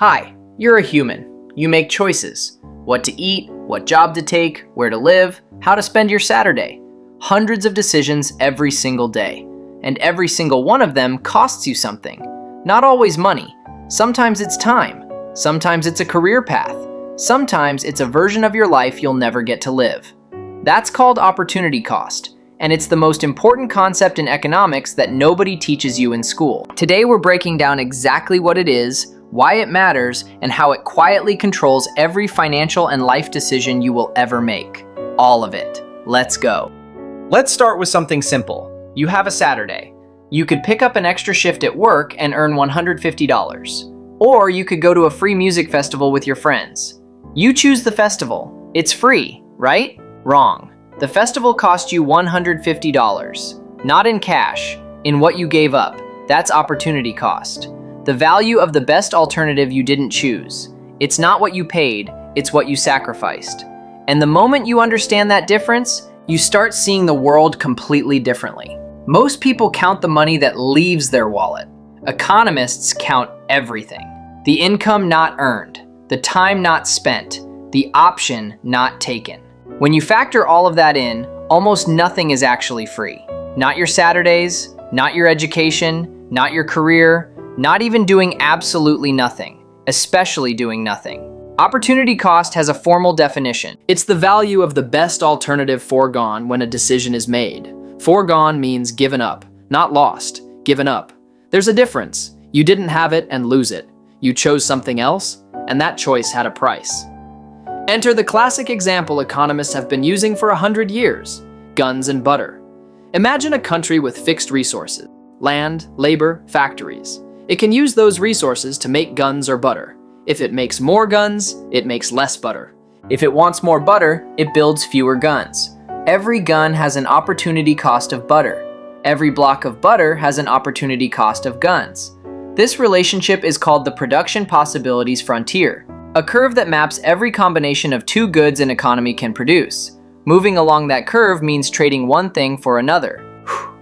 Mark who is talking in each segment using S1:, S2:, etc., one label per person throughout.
S1: Hi, you're a human. You make choices. What to eat, what job to take, where to live, how to spend your Saturday. Hundreds of decisions every single day. And every single one of them costs you something. Not always money. Sometimes it's time. Sometimes it's a career path. Sometimes it's a version of your life you'll never get to live. That's called opportunity cost. And it's the most important concept in economics that nobody teaches you in school. Today we're breaking down exactly what it is, why it matters, and how it quietly controls every financial and life decision you will ever make. All of it. Let's go. Let's start with something simple. You have a Saturday. You could pick up an extra shift at work and earn $150. Or you could go to a free music festival with your friends. You choose the festival. It's free, right? Wrong. The festival cost you $150. Not in cash, in what you gave up. That's opportunity cost. The value of the best alternative you didn't choose. It's not what you paid, it's what you sacrificed. And the moment you understand that difference, you start seeing the world completely differently. Most people count the money that leaves their wallet. Economists count everything. The income not earned, the time not spent, the option not taken. When you factor all of that in, almost nothing is actually free. Not your Saturdays, not your education, not your career, not even doing absolutely nothing, especially doing nothing. Opportunity cost has a formal definition. It's the value of the best alternative foregone when a decision is made. Foregone means given up, not lost, given up. There's a difference. You didn't have it and lose it. You chose something else, and that choice had a price. Enter the classic example economists have been using for 100 years, guns and butter. Imagine a country with fixed resources, land, labor, factories. It can use those resources to make guns or butter. If it makes more guns, it makes less butter. If it wants more butter, it builds fewer guns. Every gun has an opportunity cost of butter. Every block of butter has an opportunity cost of guns. This relationship is called the production possibilities frontier, a curve that maps every combination of two goods an economy can produce. Moving along that curve means trading one thing for another.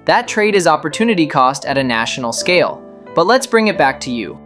S1: That trade is opportunity cost at a national scale. But let's bring it back to you.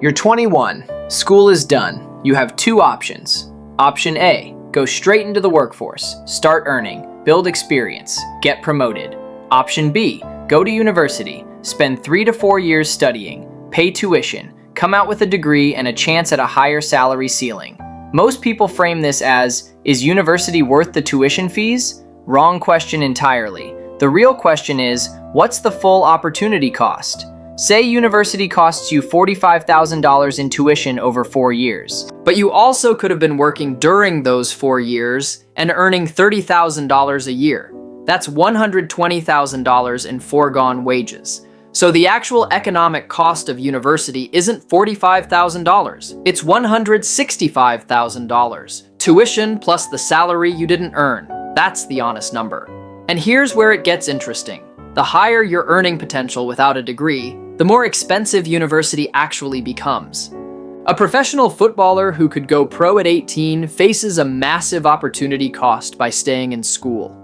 S1: You're 21. School is done. You have two options. Option A, go straight into the workforce, start earning, build experience, get promoted. Option B, go to university, spend 3 to 4 years studying, pay tuition, come out with a degree and a chance at a higher salary ceiling. Most people frame this as, is university worth the tuition fees? Wrong question entirely. The real question is, what's the full opportunity cost? Say university costs you $45,000 in tuition over 4 years. But you also could have been working during those 4 years and earning $30,000 a year. That's $120,000 in foregone wages. So the actual economic cost of university isn't $45,000. It's $165,000. Tuition plus the salary you didn't earn. That's the honest number. And here's where it gets interesting. The higher your earning potential without a degree, the more expensive university actually becomes. A professional footballer who could go pro at 18 faces a massive opportunity cost by staying in school.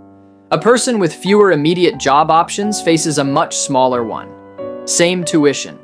S1: A person with fewer immediate job options faces a much smaller one. Same tuition.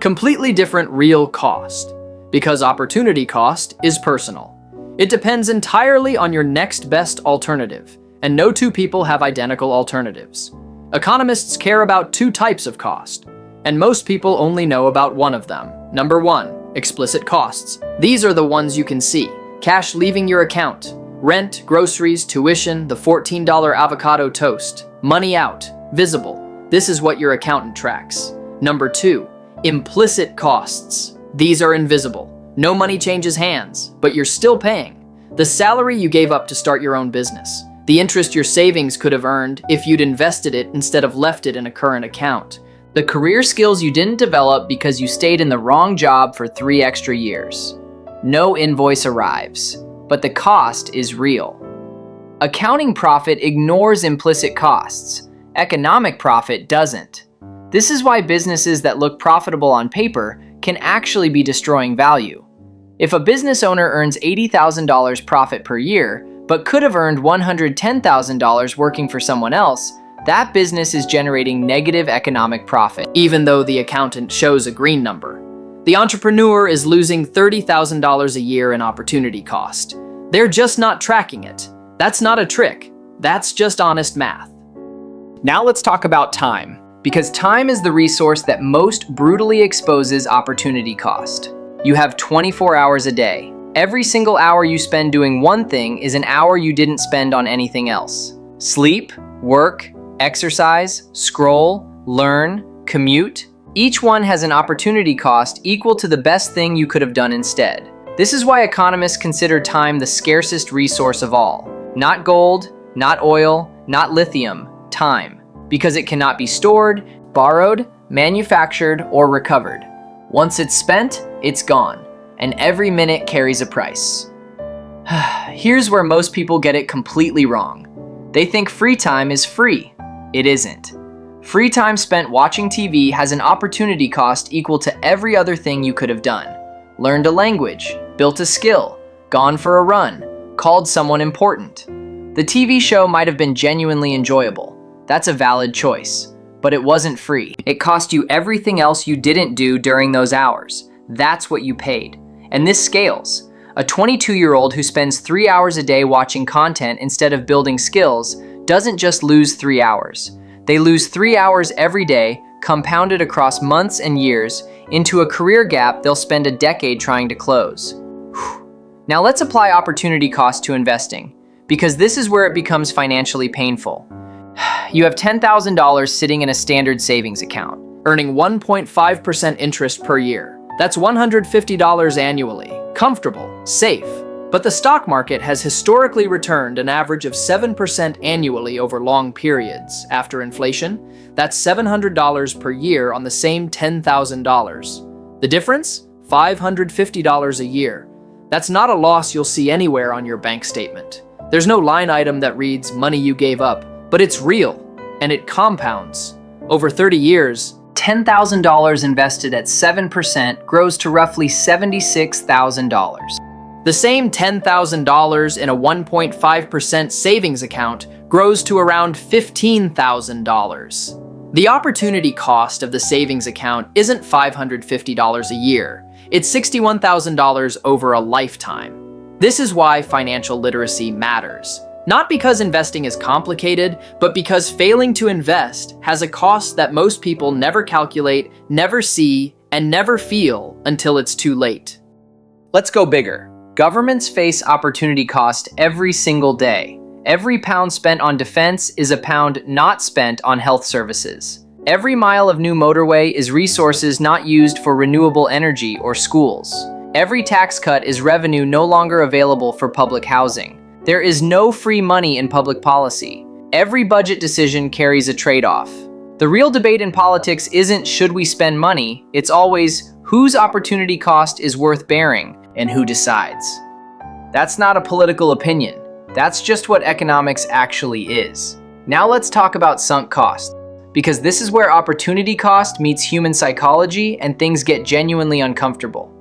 S1: Completely different real cost. Because opportunity cost is personal. It depends entirely on your next best alternative, and no two people have identical alternatives. Economists care about two types of cost, and most people only know about one of them. Number 1, explicit costs. These are the ones you can see. Cash leaving your account, rent, groceries, tuition, the $14 avocado toast, money out, visible. This is what your accountant tracks. Number 2, implicit costs. These are invisible. No money changes hands, but you're still paying. The salary you gave up to start your own business. The interest your savings could have earned if you'd invested it instead of left it in a current account. The career skills you didn't develop because you stayed in the wrong job for 3 extra years. No invoice arrives, but the cost is real. Accounting profit ignores implicit costs. Economic profit doesn't. This is why businesses that look profitable on paper can actually be destroying value. If a business owner earns $80,000 profit per year, but could have earned $110,000 working for someone else, that business is generating negative economic profit, even though the accountant shows a green number.
S2: The entrepreneur is losing $30,000 a year in opportunity cost. They're just not tracking it. That's not a trick. That's just honest math.
S1: Now let's talk about time, because time is the resource that most brutally exposes opportunity cost. You have 24 hours a day. Every single hour you spend doing one thing is an hour you didn't spend on anything else. Sleep, work, exercise, scroll, learn, commute. Each one has an opportunity cost equal to the best thing you could have done instead. This is why economists consider time the scarcest resource of all. Not gold, not oil, not lithium, time. Because it cannot be stored, borrowed, manufactured, or recovered. Once it's spent, it's gone, and every minute carries a price. Here's where most people get it completely wrong. They think free time is free. It isn't. Free time spent watching TV has an opportunity cost equal to every other thing you could have done. Learned a language, built a skill, gone for a run, called someone important. The TV show might have been genuinely enjoyable. That's a valid choice. But it wasn't free. It cost you everything else you didn't do during those hours. That's what you paid. And this scales. A 22-year-old who spends 3 hours a day watching content instead of building skills doesn't just lose 3 hours. They lose 3 hours every day, compounded across months and years, into a career gap they'll spend a decade trying to close. Now let's apply opportunity cost to investing, because this is where it becomes financially painful. You have $10,000 sitting in a standard savings account,
S2: Earning 1.5% interest per year. That's $150 annually. Comfortable, safe. But the stock market has historically returned an average of 7% annually over long periods. After inflation, that's $700 per year on the same $10,000. The difference? $550 a year. That's not a loss you'll see anywhere on your bank statement. There's no line item that reads money you gave up, but it's real, and it compounds. Over 30 years,
S1: $10,000 invested at 7% grows to roughly $76,000.
S2: the same $10,000 in a 1.5% savings account grows to around $15,000. The opportunity cost of the savings account isn't $550 a year. It's $61,000 over a lifetime. This is why financial literacy matters. Not because investing is complicated, but because failing to invest has a cost that most people never calculate, never see, and never feel until it's too late.
S1: Let's go bigger. Governments face opportunity cost every single day. Every pound spent on defense is a pound not spent on health services. Every mile of new motorway is resources not used for renewable energy or schools. Every tax cut is revenue no longer available for public housing. There is no free money in public policy. Every budget decision carries a trade-off. The real debate in politics isn't should we spend money, it's always whose opportunity cost is worth bearing and who decides. That's not a political opinion. That's just what economics actually is. Now let's talk about sunk cost, because this is where opportunity cost meets human psychology and things get genuinely uncomfortable.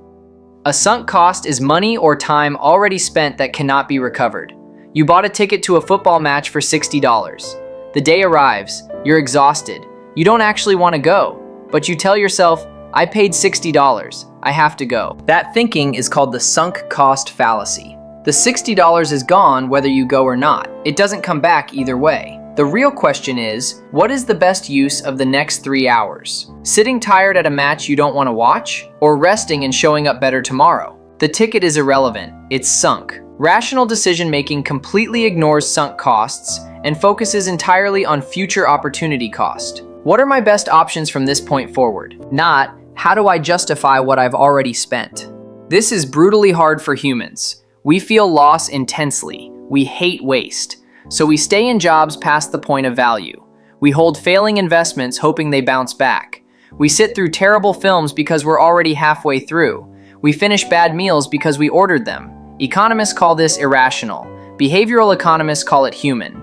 S1: A sunk cost is money or time already spent that cannot be recovered. You bought a ticket to a football match for $60. The day arrives, you're exhausted. You don't actually want to go, but you tell yourself, I paid $60, I have to go. That thinking is called the sunk cost fallacy. The $60 is gone whether you go or not. It doesn't come back either way. The real question is, what is the best use of the next 3 hours? Sitting tired at a match you don't want to watch? Or resting and showing up better tomorrow? The ticket is irrelevant. It's sunk. Rational decision-making completely ignores sunk costs and focuses entirely on future opportunity cost. What are my best options from this point forward? Not, how do I justify what I've already spent? This is brutally hard for humans. We feel loss intensely. We hate waste. So we stay in jobs past the point of value. We hold failing investments hoping they bounce back. We sit through terrible films because we're already halfway through. We finish bad meals because we ordered them. Economists call this irrational. Behavioral economists call it human.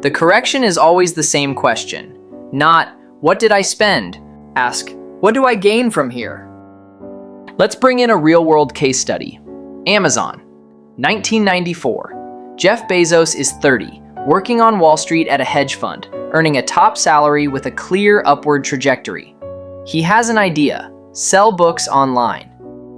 S1: The correction is always the same question. Not, what did I spend? Ask, what do I gain from here? Let's bring in a real-world case study. Amazon, 1994. Jeff Bezos is 30, working on Wall Street at a hedge fund, earning a top salary with a clear upward trajectory. He has an idea, sell books online.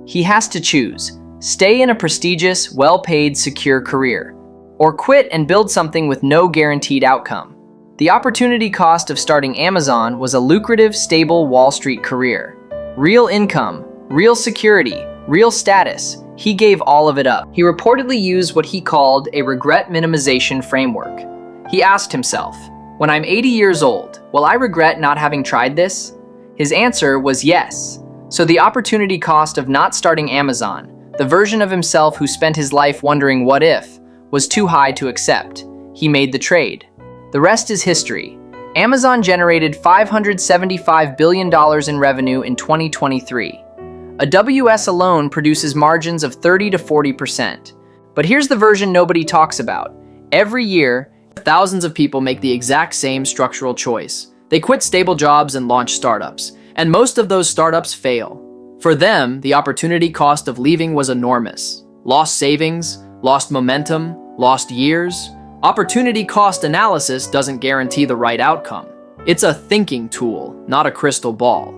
S1: He has to choose: stay in a prestigious, well-paid, secure career, or quit and build something with no guaranteed outcome. The opportunity cost of starting Amazon was a lucrative, stable Wall Street career. Real income, real security, real status. He gave all of it up. He reportedly used what he called a regret minimization framework. He asked himself, "When I'm 80 years old, will I regret not having tried this?" His answer was yes. So the opportunity cost of not starting Amazon, the version of himself who spent his life wondering what if, was too high to accept. He made the trade. The rest is history. Amazon generated $575 billion in revenue in 2023. AWS alone produces margins of 30 to 40%. But here's the version nobody talks about. Every year, thousands of people make the exact same structural choice. They quit stable jobs and launch startups, and most of those startups fail. For them, the opportunity cost of leaving was enormous. Lost savings, lost momentum, lost years. Opportunity cost analysis doesn't guarantee the right outcome. It's a thinking tool, not a crystal ball.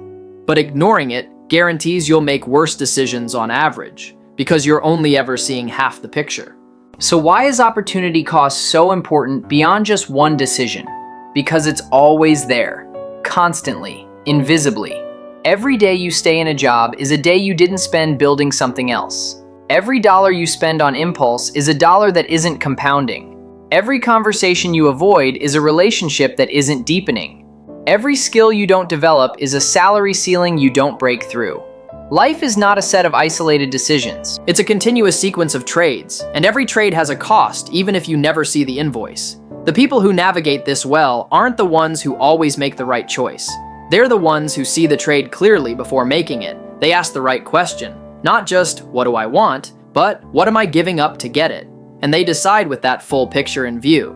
S1: But ignoring it guarantees you'll make worse decisions on average, because you're only ever seeing half the picture. So why is opportunity cost so important beyond just one decision? Because it's always there, constantly, invisibly. Every day you stay in a job is a day you didn't spend building something else. Every dollar you spend on impulse is a dollar that isn't compounding. Every conversation you avoid is a relationship that isn't deepening. Every skill you don't develop is a salary ceiling you don't break through. Life is not a set of isolated decisions.
S2: It's a continuous sequence of trades, and every trade has a cost, even if you never see the invoice. The people who navigate this well aren't the ones who always make the right choice. They're the ones who see the trade clearly before making it. They ask the right question, not just, what do I want, but what am I giving up to get it? And they decide with that full picture in view.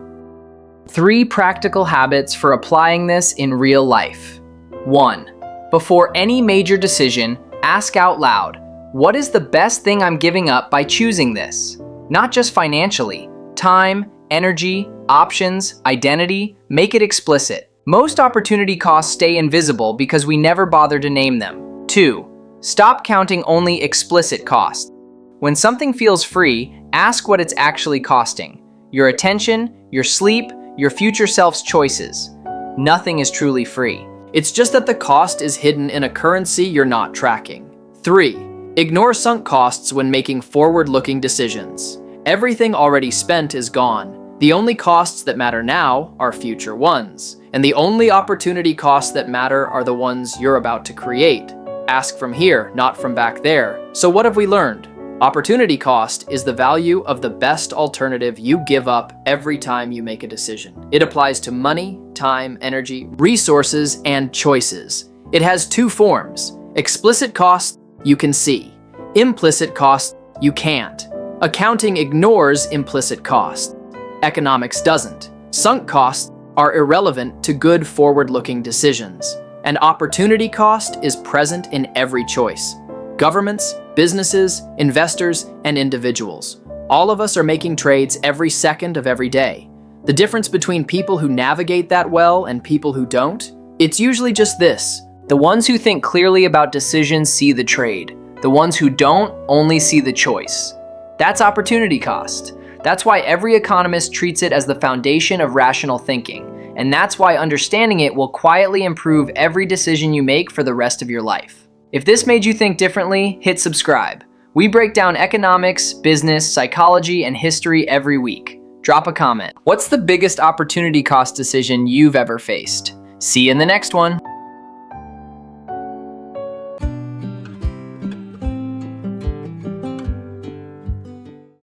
S1: 3 practical habits for applying this in real life. 1. Before any major decision, ask out loud, what is the best thing I'm giving up by choosing this? Not just financially. Time, energy, options, identity, make it explicit. Most opportunity costs stay invisible because we never bother to name them. 2. Stop counting only explicit costs. When something feels free, ask what it's actually costing. Your attention, your sleep, your future self's choices. Nothing is truly free.
S2: It's just that the cost is hidden in a currency you're not tracking. 3. Ignore sunk costs when making forward-looking decisions. Everything already spent is gone. The only costs that matter now are future ones. And the only opportunity costs that matter are the ones you're about to create. Ask from here, not from back there. So what have we learned? Opportunity cost is the value of the best alternative you give up every time you make a decision. It applies to money, time, energy, resources, and choices. It has 2 forms. Explicit cost, you can see. Implicit cost, you can't. Accounting ignores implicit cost. Economics doesn't. Sunk costs are irrelevant to good forward-looking decisions. And opportunity cost is present in every choice. Governments, businesses, investors, and individuals. All of us are making trades every second of every day. The difference between people who navigate that well and people who don't? It's usually just this.
S1: The ones who think clearly about decisions see the trade. The ones who don't only see the choice. That's opportunity cost. That's why every economist treats it as the foundation of rational thinking. And that's why understanding it will quietly improve every decision you make for the rest of your life. If this made you think differently, hit subscribe. We break down economics, business, psychology, and history every week. Drop a comment. What's the biggest opportunity cost decision you've ever faced? See you in the next one.